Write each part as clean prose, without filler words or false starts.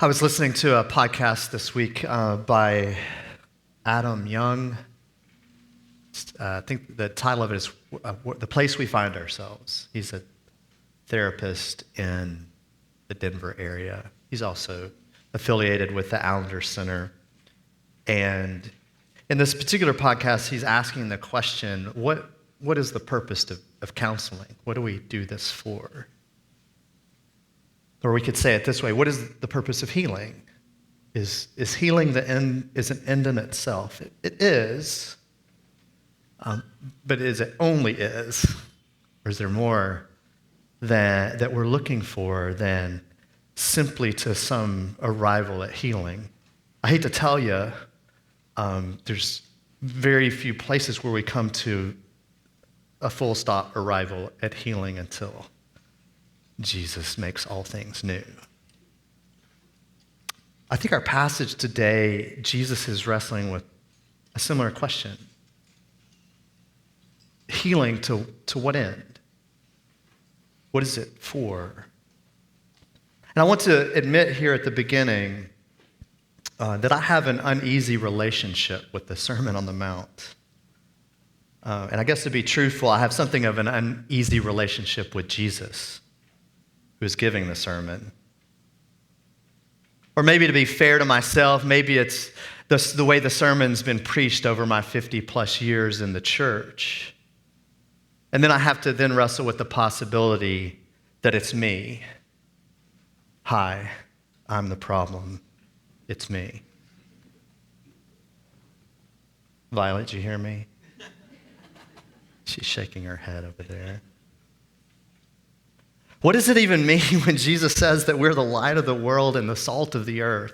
I was listening to a podcast this week by Adam Young. I think the title of it is The Place We Find Ourselves. He's a therapist in the Denver area. He's also affiliated with the Allender Center. And in this particular podcast, he's asking the question, what is the purpose of counseling? What do we do this for? Or we could say it this way, what is the purpose of healing? Is healing an end in itself? It is, but is it only is? Or is there more that we're looking for than simply to some arrival at healing? I hate to tell you, there's very few places where we come to a full stop arrival at healing until Jesus makes all things new. I think our passage today, Jesus is wrestling with a similar question. Healing to what end? What is it for? And I want to admit here at the beginning that I have an uneasy relationship with the Sermon on the Mount. And I guess to be truthful, I have something of an uneasy relationship with Jesus, who's giving the sermon. Or maybe to be fair to myself, maybe it's the way the sermon's been preached over my 50 plus years in the church. And then I have to then wrestle with the possibility that it's me. Hi, I'm the problem. It's me. Violet, did you hear me? She's shaking her head over there. What does it even mean when Jesus says that we're the light of the world and the salt of the earth?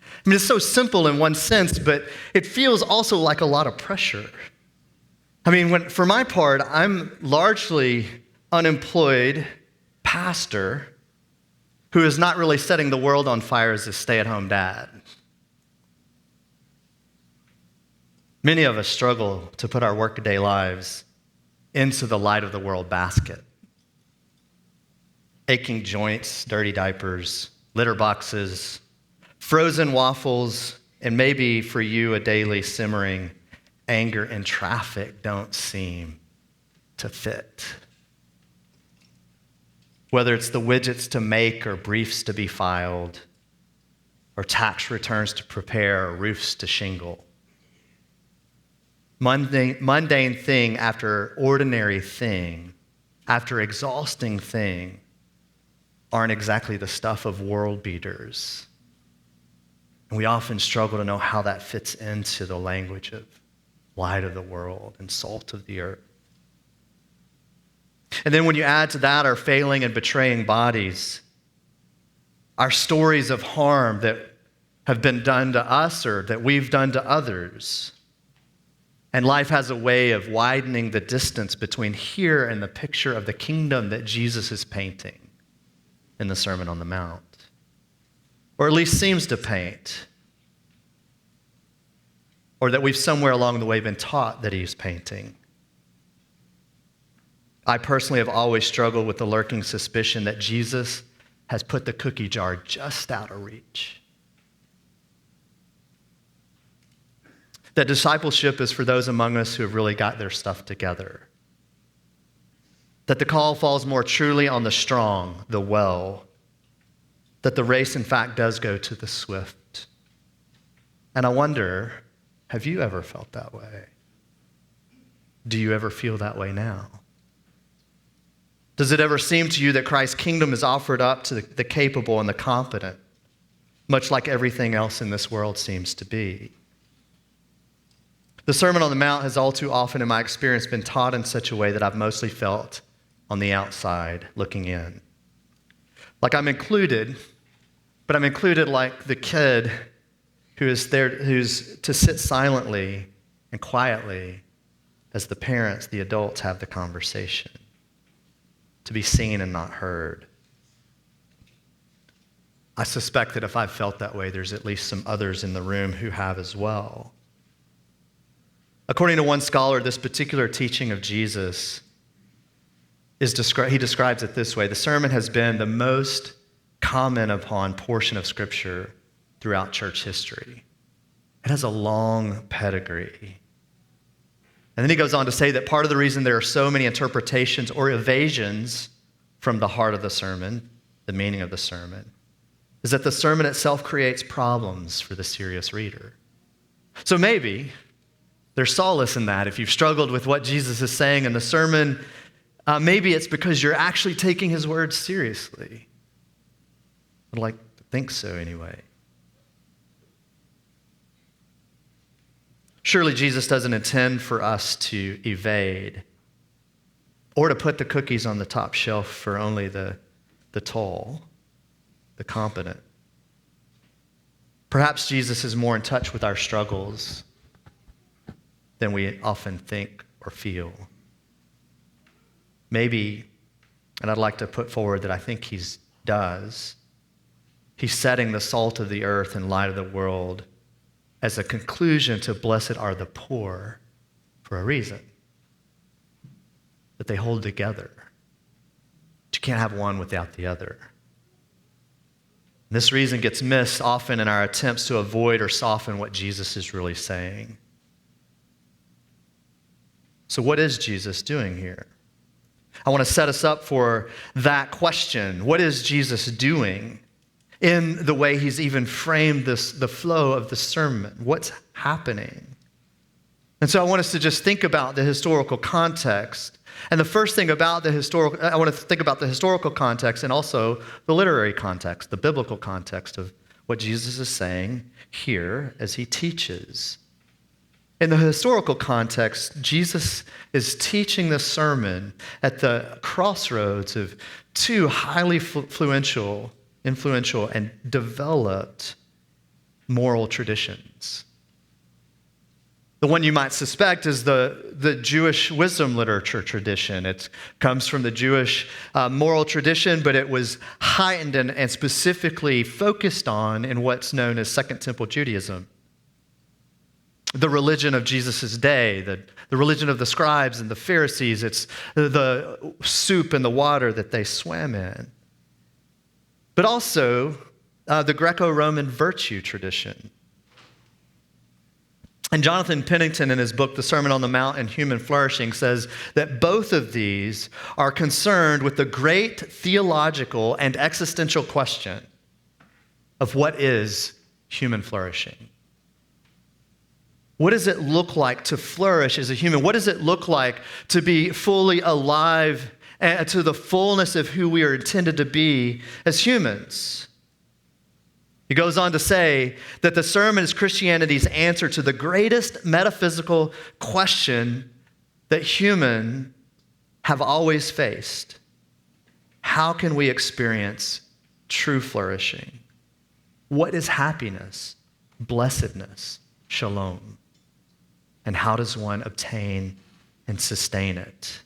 I mean, it's so simple in one sense, but it feels also like a lot of pressure. I mean, for my part, I'm largely unemployed pastor who is not really setting the world on fire as a stay-at-home dad. Many of us struggle to put our workaday lives into the light of the world basket. Aching joints, dirty diapers, litter boxes, frozen waffles, and maybe for you a daily simmering anger and traffic don't seem to fit. Whether it's the widgets to make or briefs to be filed, or tax returns to prepare or roofs to shingle. Mundane thing after ordinary thing, after exhausting thing, aren't exactly the stuff of world beaters. And we often struggle to know how that fits into the language of light of the world and salt of the earth. And then when you add to that our failing and betraying bodies, our stories of harm that have been done to us or that we've done to others, and life has a way of widening the distance between here and the picture of the kingdom that Jesus is painting in the Sermon on the Mount, or at least seems to paint, or that we've somewhere along the way been taught that he's painting. I personally have always struggled with the lurking suspicion that Jesus has put the cookie jar just out of reach. That discipleship is for those among us who have really got their stuff together. That the call falls more truly on the strong, the well. That the race, in fact, does go to the swift. And I wonder, have you ever felt that way? Do you ever feel that way now? Does it ever seem to you that Christ's kingdom is offered up to the capable and the competent, much like everything else in this world seems to be? The Sermon on the Mount has all too often, in my experience, been taught in such a way that I've mostly felt on the outside looking in. Like I'm included, but I'm included like the kid who is there, who's to sit silently and quietly as the parents, the adults, have the conversation. To be seen and not heard. I suspect that if I've felt that way, there's at least some others in the room who have as well. According to one scholar, this particular teaching of Jesus he describes it this way: the sermon has been the most common upon portion of Scripture throughout church history. It has a long pedigree. And then he goes on to say that part of the reason there are so many interpretations or evasions from the heart of the sermon, the meaning of the sermon, is that the sermon itself creates problems for the serious reader. So maybe there's solace in that. If you've struggled with what Jesus is saying in the sermon, maybe it's because you're actually taking his words seriously. I'd like to think so anyway. Surely Jesus doesn't intend for us to evade or to put the cookies on the top shelf for only the tall, the competent. Perhaps Jesus is more in touch with our struggles than we often think or feel. Maybe, and I'd like to put forward that I think he does, he's setting the salt of the earth and light of the world as a conclusion to blessed are the poor for a reason. That they hold together. But you can't have one without the other. And this reason gets missed often in our attempts to avoid or soften what Jesus is really saying. So what is Jesus doing here? I want to set us up for that question. What is Jesus doing in the way he's even framed the flow of the sermon? What's happening? And so I want us to just think about the historical context. And the first thing about I want to think about the historical context and also the literary context, the biblical context of what Jesus is saying here as he teaches. In the historical context, Jesus is teaching the sermon at the crossroads of two highly influential and developed moral traditions. The one you might suspect is the Jewish wisdom literature tradition. It comes from the Jewish moral tradition, but it was heightened and specifically focused on in what's known as Second Temple Judaism. The religion of Jesus' day, the religion of the scribes and the Pharisees. It's the soup and the water that they swam in. But also the Greco-Roman virtue tradition. And Jonathan Pennington, in his book, The Sermon on the Mount and Human Flourishing, says that both of these are concerned with the great theological and existential question of what is human flourishing. What does it look like to flourish as a human? What does it look like to be fully alive and to the fullness of who we are intended to be as humans? He goes on to say that the sermon is Christianity's answer to the greatest metaphysical question that humans have always faced. How can we experience true flourishing? What is happiness, blessedness, shalom? And how does one obtain and sustain it?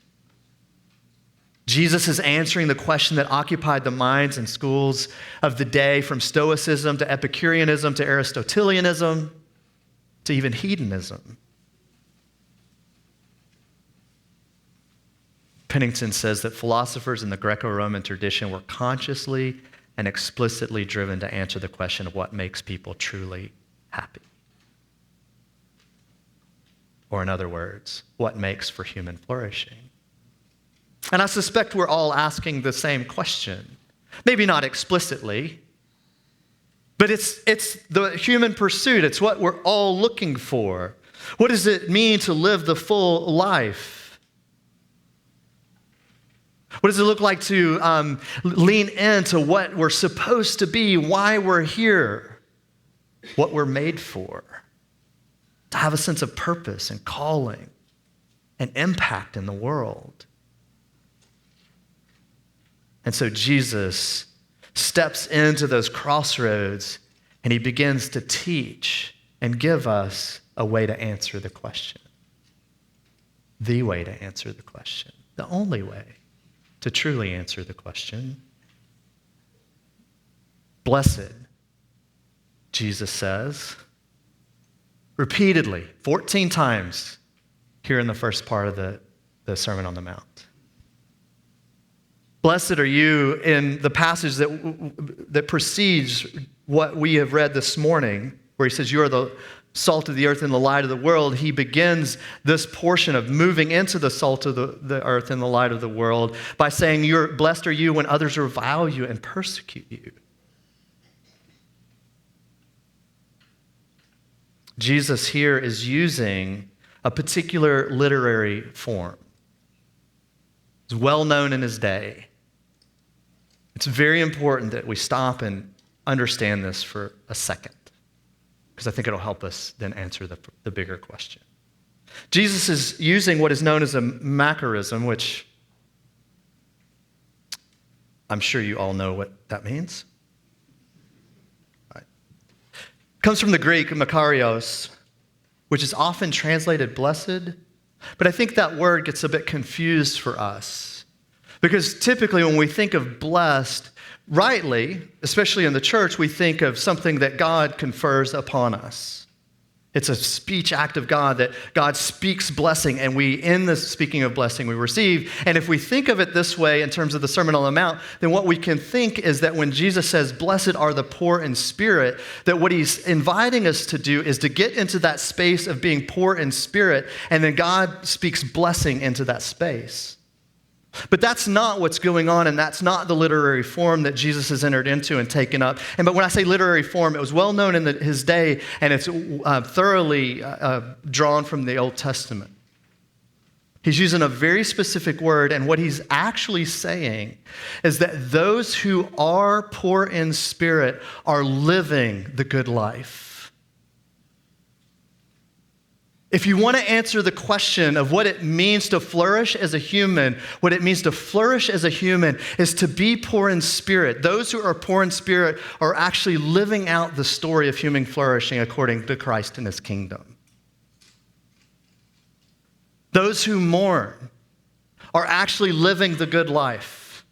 Jesus is answering the question that occupied the minds and schools of the day, from Stoicism to Epicureanism to Aristotelianism to even hedonism. Pennington says that philosophers in the Greco-Roman tradition were consciously and explicitly driven to answer the question of what makes people truly happy. Or in other words, what makes for human flourishing? And I suspect we're all asking the same question. Maybe not explicitly, but it's the human pursuit. It's what we're all looking for. What does it mean to live the full life? What does it look like to lean into what we're supposed to be, why we're here, what we're made for? To have a sense of purpose and calling and impact in the world. And so Jesus steps into those crossroads and he begins to teach and give us a way to answer the question. The way to answer the question. The only way to truly answer the question. Blessed, Jesus says, repeatedly, 14 times here in the first part of the Sermon on the Mount. Blessed are you in the passage that precedes what we have read this morning, where he says, you are the salt of the earth and the light of the world. He begins this portion of moving into the salt of the earth and the light of the world by saying, blessed are you when others revile you and persecute you. Jesus here is using a particular literary form. It's well known in his day. It's very important that we stop and understand this for a second, because I think it'll help us then answer the bigger question. Jesus is using what is known as a macarism, which I'm sure you all know what that means. Right. It comes from the Greek makarios, which is often translated blessed, but I think that word gets a bit confused for us, because typically when we think of blessed, rightly, especially in the church, we think of something that God confers upon us. It's a speech act of God, that God speaks blessing, and in the speaking of blessing, we receive. And if we think of it this way in terms of the Sermon on the Mount, then what we can think is that when Jesus says, blessed are the poor in spirit, that what he's inviting us to do is to get into that space of being poor in spirit, and then God speaks blessing into that space. But that's not what's going on, and that's not the literary form that Jesus has entered into and taken up. But when I say literary form, it was well known in his day, and it's thoroughly drawn from the Old Testament. He's using a very specific word, and what he's actually saying is that those who are poor in spirit are living the good life. If you want to answer the question of what it means to flourish as a human, what it means to flourish as a human is to be poor in spirit. Those who are poor in spirit are actually living out the story of human flourishing according to Christ and his kingdom. Those who mourn are actually living the good life.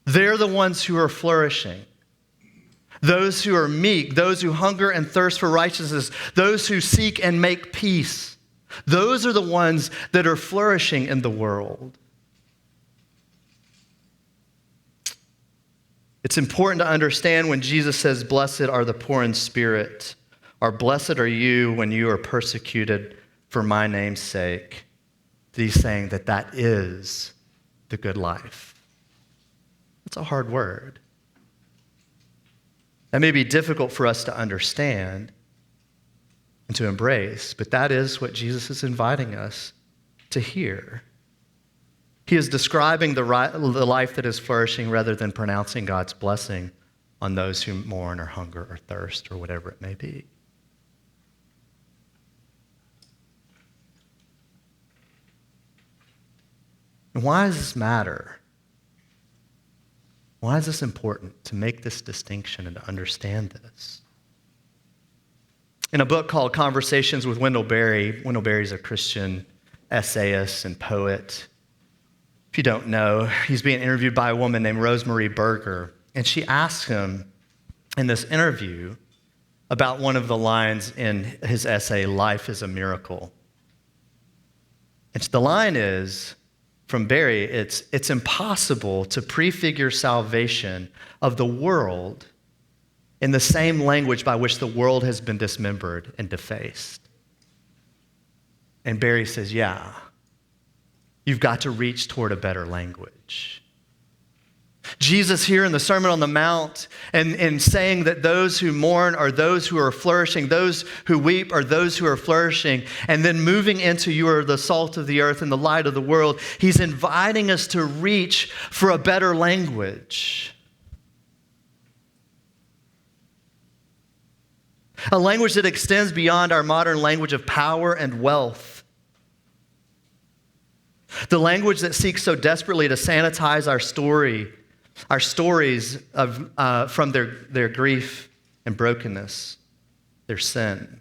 They're the ones who are flourishing. Those who are meek, those who hunger and thirst for righteousness, those who seek and make peace, those are the ones that are flourishing in the world. It's important to understand when Jesus says, blessed are the poor in spirit, or blessed are you when you are persecuted for my name's sake. He's saying that is the good life. It's a hard word. That may be difficult for us to understand and to embrace, but that is what Jesus is inviting us to hear. He is describing the life that is flourishing rather than pronouncing God's blessing on those who mourn or hunger or thirst or whatever it may be. And why does this matter? Why is this important to make this distinction and to understand this? In a book called Conversations with Wendell Berry is a Christian essayist and poet. If you don't know, he's being interviewed by a woman named Rosemary Berger, and she asks him in this interview about one of the lines in his essay, Life is a Miracle. And the line is, from Barry, it's impossible to prefigure salvation of the world in the same language by which the world has been dismembered and defaced. And Barry says, yeah, you've got to reach toward a better language. Jesus here in the Sermon on the Mount and saying that those who mourn are those who are flourishing, those who weep are those who are flourishing, and then moving into you are the salt of the earth and the light of the world, he's inviting us to reach for a better language. A language that extends beyond our modern language of power and wealth. The language that seeks so desperately to sanitize our stories from their grief and brokenness, their sin.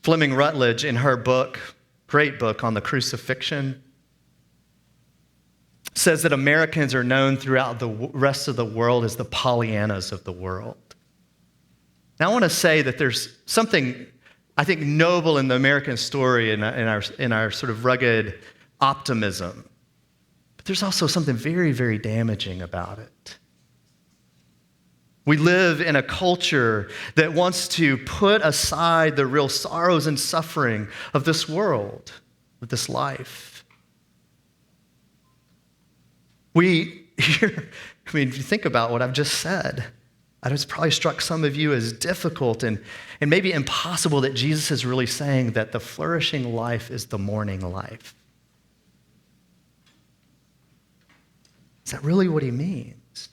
Fleming Rutledge, in her book, great book on the crucifixion, says that Americans are known throughout the rest of the world as the Pollyannas of the world. Now, I want to say that there's something, I think, noble in the American story in our sort of rugged optimism. But there's also something very, very damaging about it. We live in a culture that wants to put aside the real sorrows and suffering of this world, of this life. If you think about what I've just said, it's probably struck some of you as difficult and maybe impossible that Jesus is really saying that the flourishing life is the mourning life. Is that really what he means?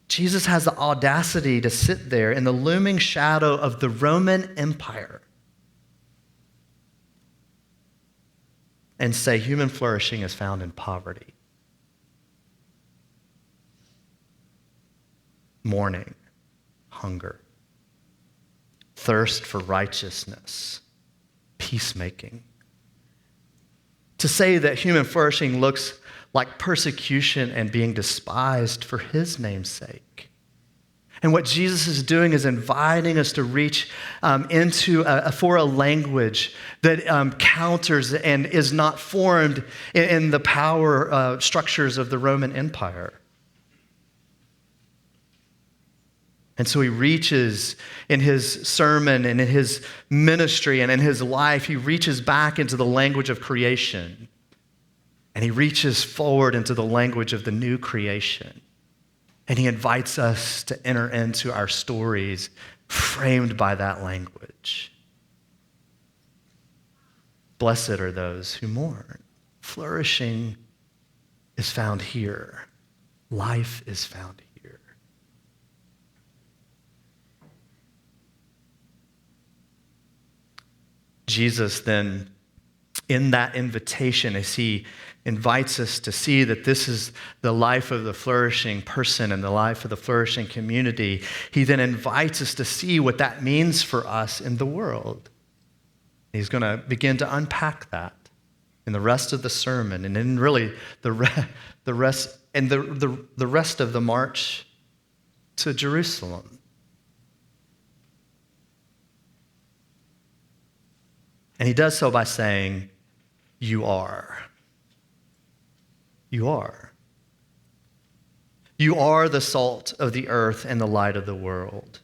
Jesus has the audacity to sit there in the looming shadow of the Roman Empire and say human flourishing is found in poverty, mourning, hunger, thirst for righteousness, peacemaking. To say that human flourishing looks like persecution and being despised for his name's sake. And what Jesus is doing is inviting us to reach for a language that counters and is not formed in the power structures of the Roman Empire. And so he reaches in his sermon and in his ministry and in his life, he reaches back into the language of creation. And he reaches forward into the language of the new creation. And he invites us to enter into our stories framed by that language. Blessed are those who mourn. Flourishing is found here. Life is found here. Jesus then, in that invitation, as he invites us to see that this is the life of the flourishing person and the life of the flourishing community, he then invites us to see what that means for us in the world. He's going to begin to unpack that in the rest of the sermon, and then really the rest of the march to Jerusalem. And he does so by saying, "You are. You are. You are the salt of the earth and the light of the world."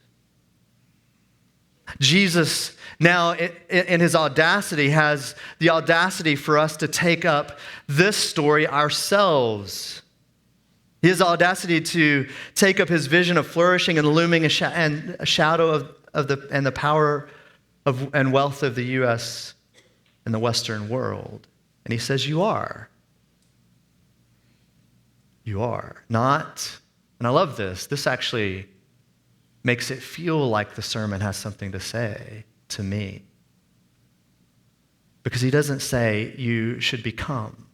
Jesus now, in his audacity, has the audacity for us to take up this story ourselves. He has the audacity to take up his vision of flourishing and looming a shadow of the power of and wealth of the U.S. and the Western world. And he says, "You are. You are." Not, and I love this, this actually makes it feel like the sermon has something to say to me. Because he doesn't say you should become.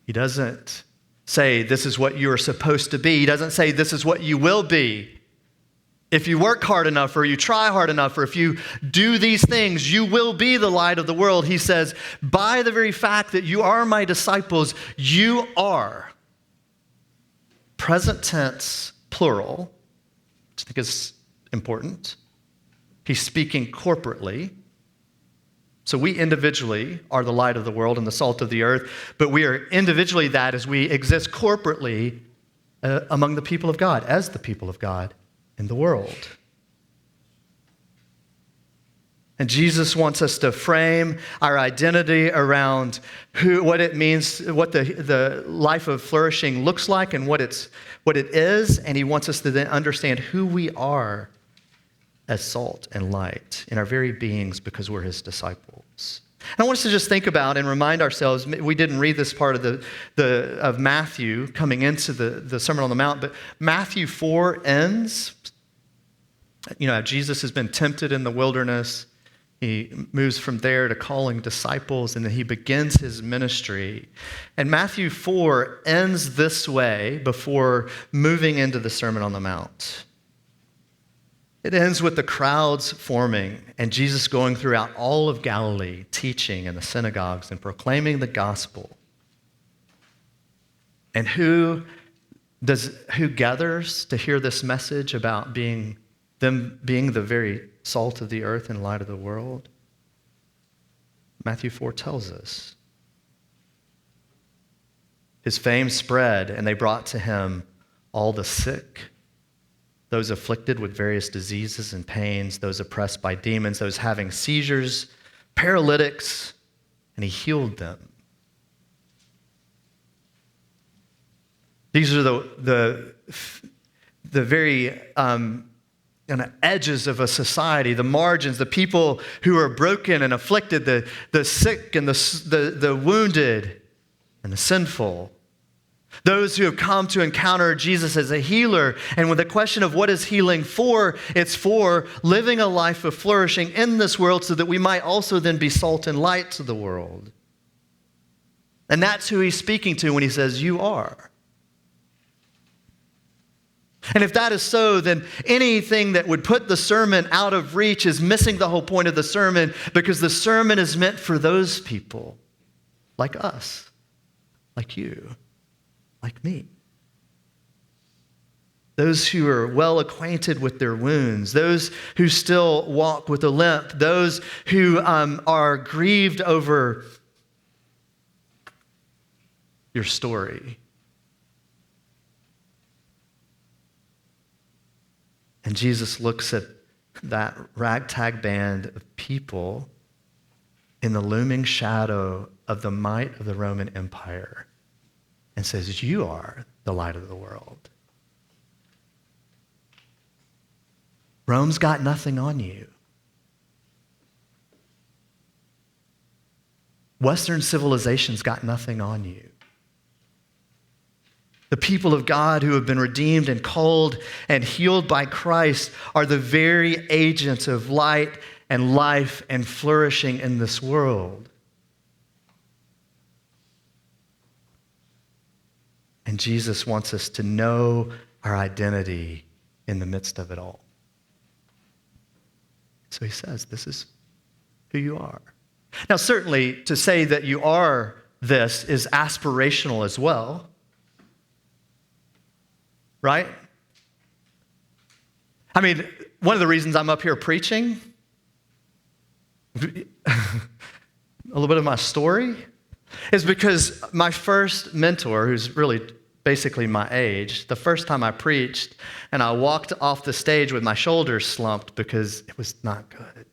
He doesn't say this is what you are supposed to be. He doesn't say this is what you will be. If you work hard enough, or you try hard enough, or if you do these things, you will be the light of the world. He says, by the very fact that you are my disciples, you are. Present tense, plural, which I think is important. He's speaking corporately. So we individually are the light of the world and the salt of the earth, but we are individually that as we exist corporately among the people of God, as the people of God in the world. And Jesus wants us to frame our identity around what it means, what the life of flourishing looks like and what it is, and he wants us to then understand who we are as salt and light in our very beings because we're his disciples. And I want us to just think about and remind ourselves, we didn't read this part of Matthew coming into the Sermon on the Mount, but Matthew 4 ends, Jesus has been tempted in the wilderness. He moves from there to calling disciples, and then he begins his ministry. And Matthew 4 ends this way before moving into the Sermon on the Mount. It ends with the crowds forming and Jesus going throughout all of Galilee, teaching in the synagogues and proclaiming the gospel. And who gathers to hear this message about them being the very salt of the earth and light of the world? Matthew 4 tells us. His fame spread, and they brought to him all the sick, those afflicted with various diseases and pains, those oppressed by demons, those having seizures, paralytics, and he healed them. These are the very edges of a society, the margins, the people who are broken and afflicted, the sick and the wounded and the sinful. Those who have come to encounter Jesus as a healer. And with the question of what is healing for, it's for living a life of flourishing in this world so that we might also then be salt and light to the world. And that's who he's speaking to when he says, you are. And if that is so, then anything that would put the sermon out of reach is missing the whole point of the sermon, because the sermon is meant for those people like us, like you, like me. Those who are well acquainted with their wounds, those who still walk with a limp, those who are grieved over your story. And Jesus looks at that ragtag band of people in the looming shadow of the might of the Roman Empire and says, you are the light of the world. Rome's got nothing on you. Western civilization's got nothing on you. The people of God who have been redeemed and called and healed by Christ are the very agents of light and life and flourishing in this world. And Jesus wants us to know our identity in the midst of it all. So he says, this is who you are. Now, certainly to say that you are this is aspirational as well. Right? I mean, one of the reasons I'm up here preaching, a little bit of my story, is because my first mentor, who's really basically my age, the first time I preached, and I walked off the stage with my shoulders slumped because it was not good.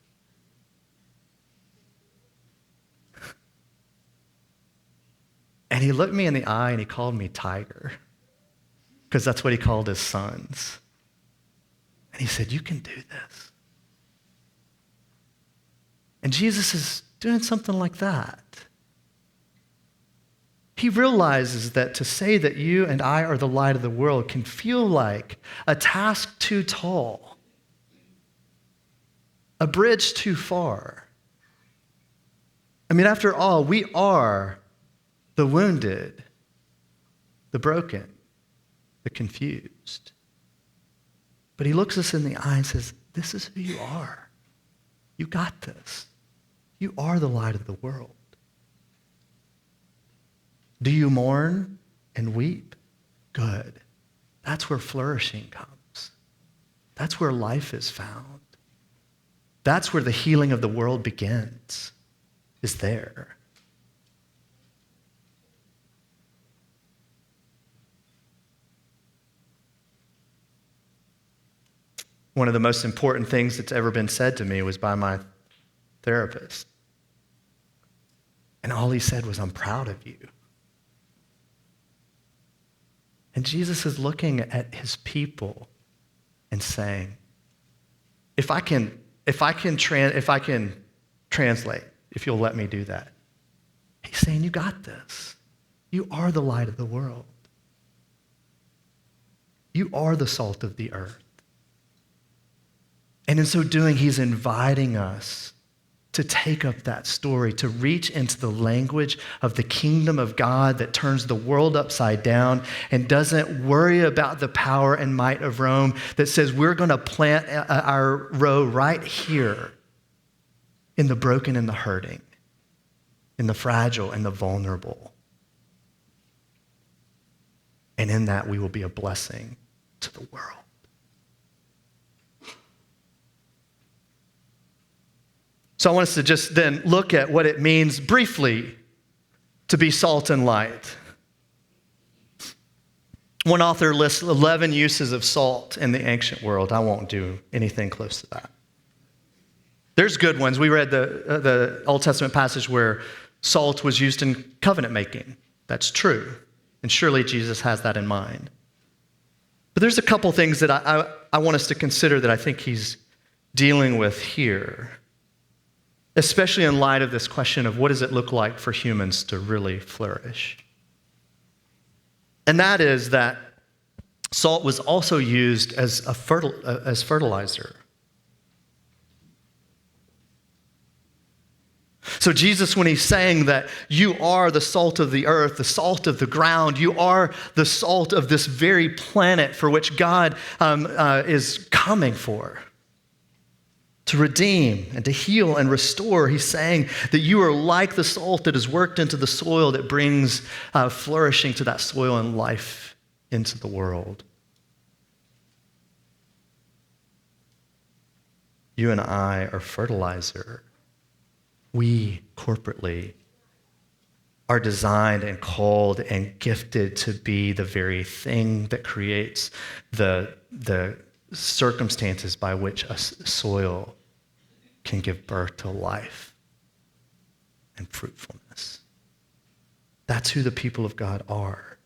And he looked me in the eye and he called me Tiger, because that's what he called his sons. And he said, you can do this. And Jesus is doing something like that. He realizes that to say that you and I are the light of the world can feel like a task too tall, a bridge too far. I mean, after all, we are the wounded, the broken, the confused. But he looks us in the eye and says, this is who you are. You got this. You are the light of the world. Do you mourn and weep? Good. That's where flourishing comes. That's where life is found. That's where the healing of the world begins, is there. One of the most important things that's ever been said to me was by my therapist. And all he said was, I'm proud of you. And Jesus is looking at his people and saying, if I can translate, if you'll let me do that. He's saying, you got this. You are the light of the world. You are the salt of the earth. And in so doing, he's inviting us to take up that story, to reach into the language of the kingdom of God that turns the world upside down and doesn't worry about the power and might of Rome, that says we're going to plant our row right here in the broken and the hurting, in the fragile and the vulnerable. And in that, we will be a blessing to the world. So I want us to just then look at what it means briefly to be salt and light. One author lists 11 uses of salt in the ancient world. I won't do anything close to that. There's good ones. We read the Old Testament passage where salt was used in covenant making. That's true. And surely Jesus has that in mind. But there's a couple things that I want us to consider that I think he's dealing with here, especially in light of this question of what does it look like for humans to really flourish? And that is that salt was also used as fertilizer. So Jesus, when he's saying that you are the salt of the earth, the salt of the ground, you are the salt of this very planet for which God is coming for, to redeem and to heal and restore. He's saying that you are like the salt that is worked into the soil that brings flourishing to that soil and life into the world. You and I are fertilizer. We corporately are designed and called and gifted to be the very thing that creates the circumstances by which a soil can give birth to life and fruitfulness. That's who the people of God are.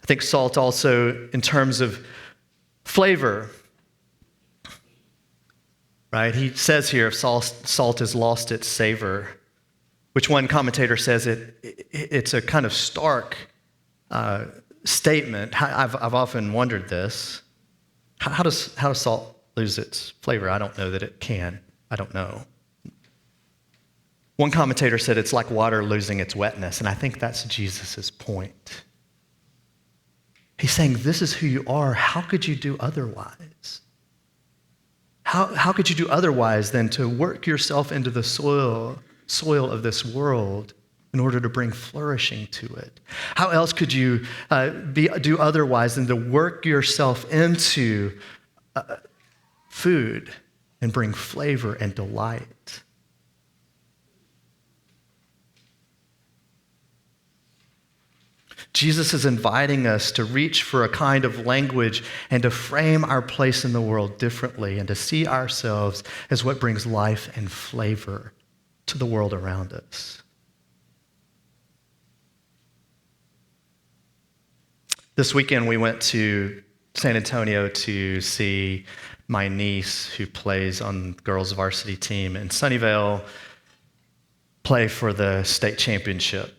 I think salt also, in terms of flavor, right? He says here, if salt has lost its savor, which one commentator says it's a kind of stark statement. I've often wondered this. How does salt lose its flavor? I don't know that it can. I don't know. One commentator said it's like water losing its wetness, and I think that's Jesus' point. He's saying, this is who you are. How could you do otherwise? How could you do otherwise than to work yourself into the soil of this world in order to bring flourishing to it? How else could you do otherwise than to work yourself into food and bring flavor and delight? Jesus is inviting us to reach for a kind of language and to frame our place in the world differently and to see ourselves as what brings life and flavor to the world around us. This weekend we went to San Antonio to see my niece, who plays on the girls' varsity team in Sunnyvale, play for the state championship.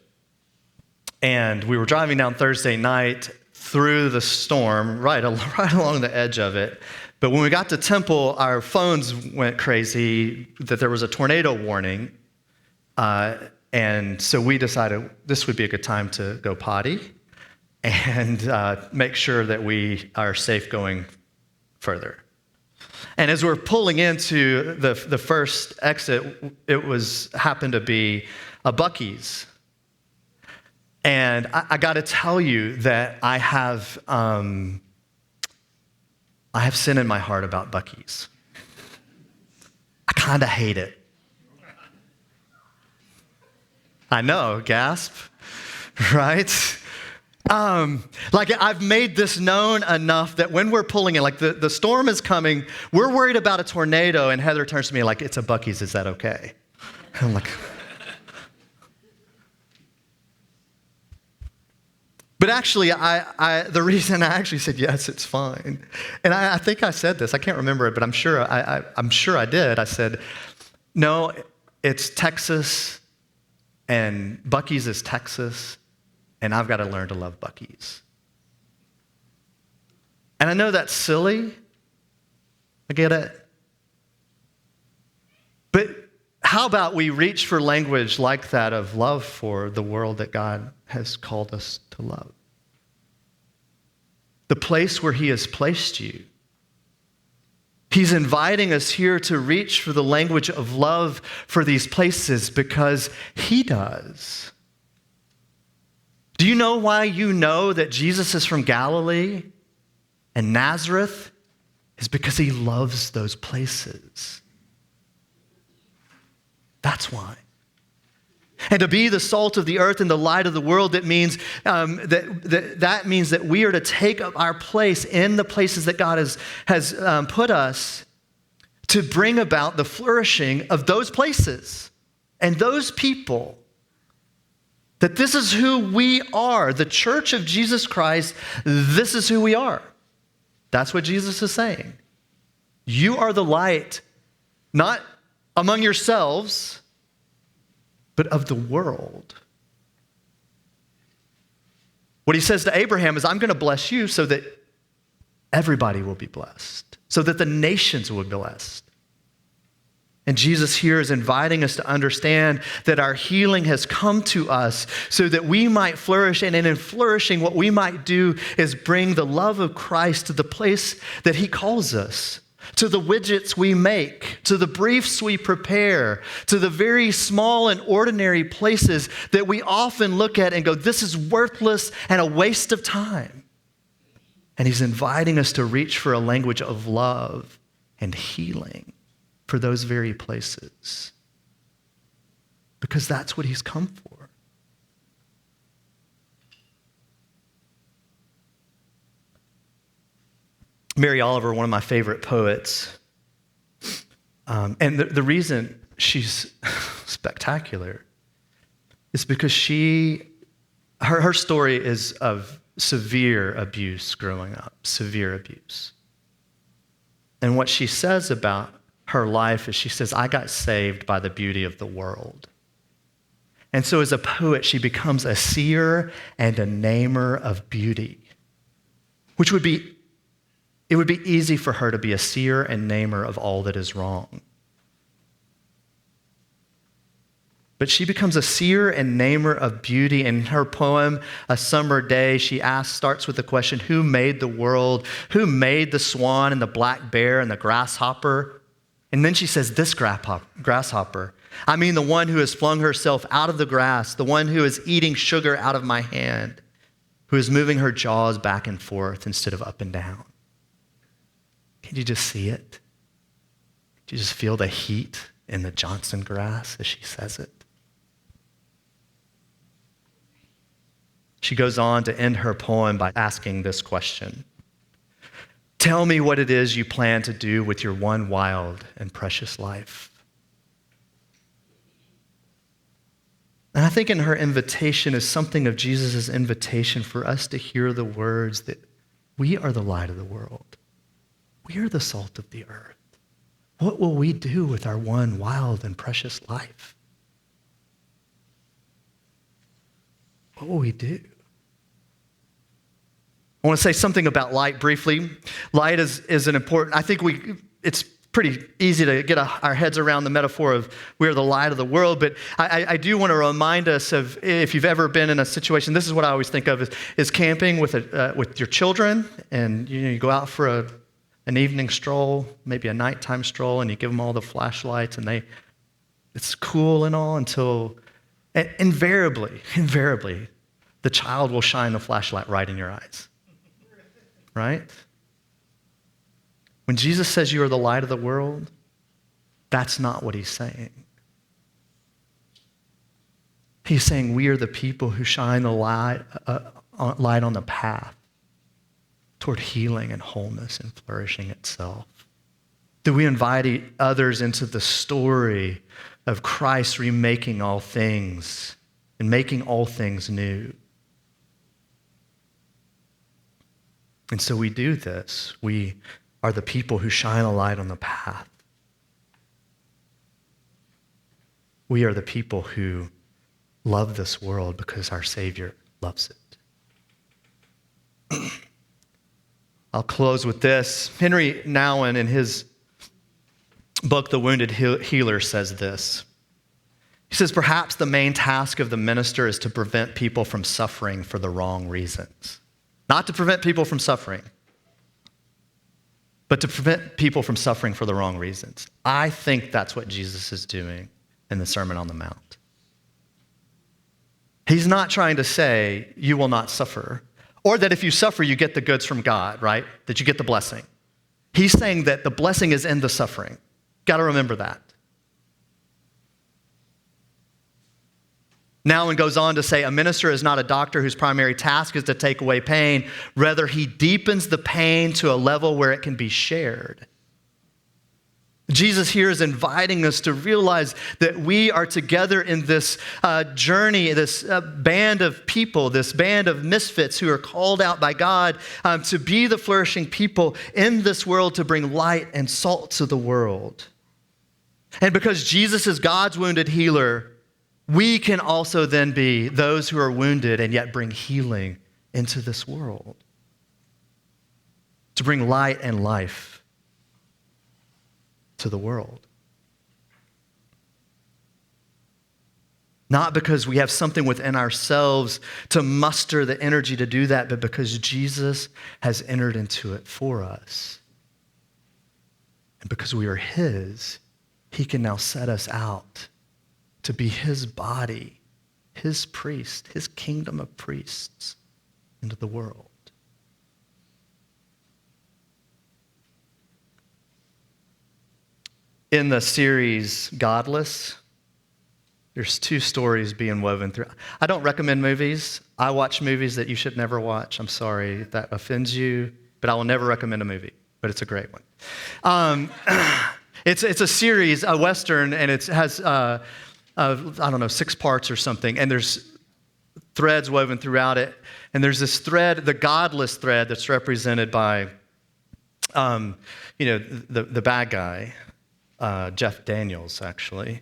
And we were driving down Thursday night through the storm, right along the edge of it. But when we got to Temple, our phones went crazy that there was a tornado warning. And so we decided this would be a good time to go potty and make sure that we are safe going further. And as we're pulling into the first exit, it happened to be a Buc-ee's. And I got to tell you that I have sin in my heart about Buc-ee's. I kind of hate it. I know, gasp, right? Like I've made this known enough that when we're pulling in, like the storm is coming, we're worried about a tornado, and Heather turns to me like, it's a Buc-ee's, is that okay? I'm like... But actually, the reason I actually said, yes, it's fine. And I think I said this, I can't remember it, but I'm sure I did. I said, no, it's Texas, and Buc-ee's is Texas, and I've got to learn to love Buc-ee's. And I know that's silly. I get it. But how about we reach for language like that of love for the world that God has called us to love? The place where he has placed you. He's inviting us here to reach for the language of love for these places because he does. Do you know why you know that Jesus is from Galilee and Nazareth? Is because he loves those places. That's why. And to be the salt of the earth and the light of the world, that means that means that we are to take up our place in the places that God has put us to bring about the flourishing of those places and those people. That this is who we are. The church of Jesus Christ, this is who we are. That's what Jesus is saying. You are the light, not among yourselves, but of the world. What he says to Abraham is, I'm going to bless you so that everybody will be blessed, so that the nations will be blessed. And Jesus here is inviting us to understand that our healing has come to us so that we might flourish. And in flourishing, what we might do is bring the love of Christ to the place that he calls us, to the widgets we make, to the briefs we prepare, to the very small and ordinary places that we often look at and go, this is worthless and a waste of time. And he's inviting us to reach for a language of love and healing for those very places, because that's what he's come for. Mary Oliver, one of my favorite poets, and the reason she's spectacular is because her story is of severe abuse growing up, severe abuse. And what she says about her life is she says, I got saved by the beauty of the world. And so as a poet, she becomes a seer and a namer of beauty, which would be, it would be easy for her to be a seer and namer of all that is wrong. But she becomes a seer and namer of beauty. In her poem, A Summer Day, she starts with the question, who made the world? Who made the swan and the black bear and the grasshopper? And then she says, this grasshopper. I mean the one who has flung herself out of the grass, the one who is eating sugar out of my hand, who is moving her jaws back and forth instead of up and down. Can you just see it? Can you just feel the heat in the Johnson grass as she says it? She goes on to end her poem by asking this question. Tell me what it is you plan to do with your one wild and precious life. And I think in her invitation is something of Jesus' invitation for us to hear the words that we are the light of the world. We are the salt of the earth. What will we do with our one wild and precious life? What will we do? I want to say something about light briefly. Light is an important, I think it's pretty easy to get our heads around the metaphor of we're the light of the world, but I do want to remind us of, if you've ever been in a situation, this is what I always think of is camping with your children, and you go out for an evening stroll, maybe a nighttime stroll, and you give them all the flashlights, and it's cool and all until invariably, the child will shine the flashlight right in your eyes. Right? When Jesus says you are the light of the world, that's not what he's saying. He's saying we are the people who shine the light on the path toward healing and wholeness and flourishing itself. Do we invite others into the story of Christ remaking all things and making all things new? And so we do this. We are the people who shine a light on the path. We are the people who love this world because our Savior loves it. I'll close with this. Henry Nouwen, in his book, The Wounded Healer, says this. He says, perhaps the main task of the minister is to prevent people from suffering for the wrong reasons. Not to prevent people from suffering, but to prevent people from suffering for the wrong reasons. I think that's what Jesus is doing in the Sermon on the Mount. He's not trying to say you will not suffer, or that if you suffer, you get the goods from God, right? That you get the blessing. He's saying that the blessing is in the suffering. Got to remember that. Now and goes on to say, a minister is not a doctor whose primary task is to take away pain. Rather, he deepens the pain to a level where it can be shared. Jesus here is inviting us to realize that we are together in this journey, this band of people, this band of misfits who are called out by God to be the flourishing people in this world, to bring light and salt to the world. And because Jesus is God's wounded healer, we can also then be those who are wounded and yet bring healing into this world, to bring light and life to the world. Not because we have something within ourselves to muster the energy to do that, but because Jesus has entered into it for us. And because we are his, he can now set us out to be his body, his priest, his kingdom of priests into the world. In the series Godless, there's 2 stories being woven through. I don't recommend movies. I watch movies that you should never watch. I'm sorry if that offends you, but I will never recommend a movie, but it's a great one. It's a series, a Western, and it has, 6 parts or something, and there's threads woven throughout it. And there's this thread, the godless thread, that's represented by, the bad guy, Jeff Daniels, actually.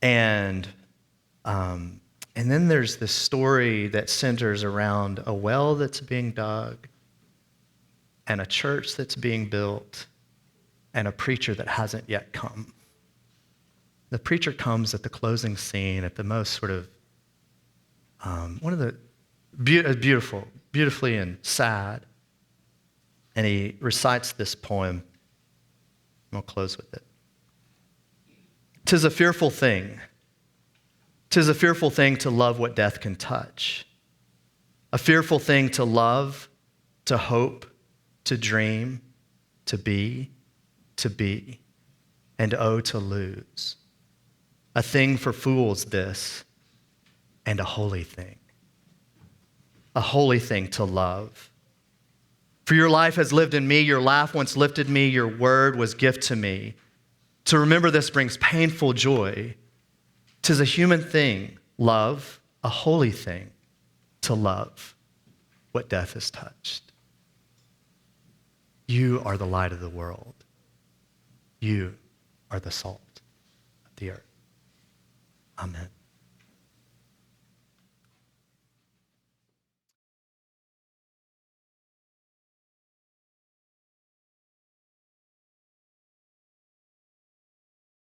And then there's this story that centers around a well that's being dug, and a church that's being built, and a preacher that hasn't yet come. The preacher comes at the closing scene, at the most sort of, one of the beautifully and sad, and he recites this poem. I'll close with it. "'Tis a fearful thing. 'Tis a fearful thing to love what death can touch. A fearful thing to love, to hope, to dream, to be, and oh, to lose. A thing for fools this, and a holy thing. A holy thing to love. For your life has lived in me, your laugh once lifted me, your word was gift to me. To remember this brings painful joy. 'Tis a human thing, love, a holy thing, to love what death has touched. You are the light of the world. You are the salt of the earth. Amen."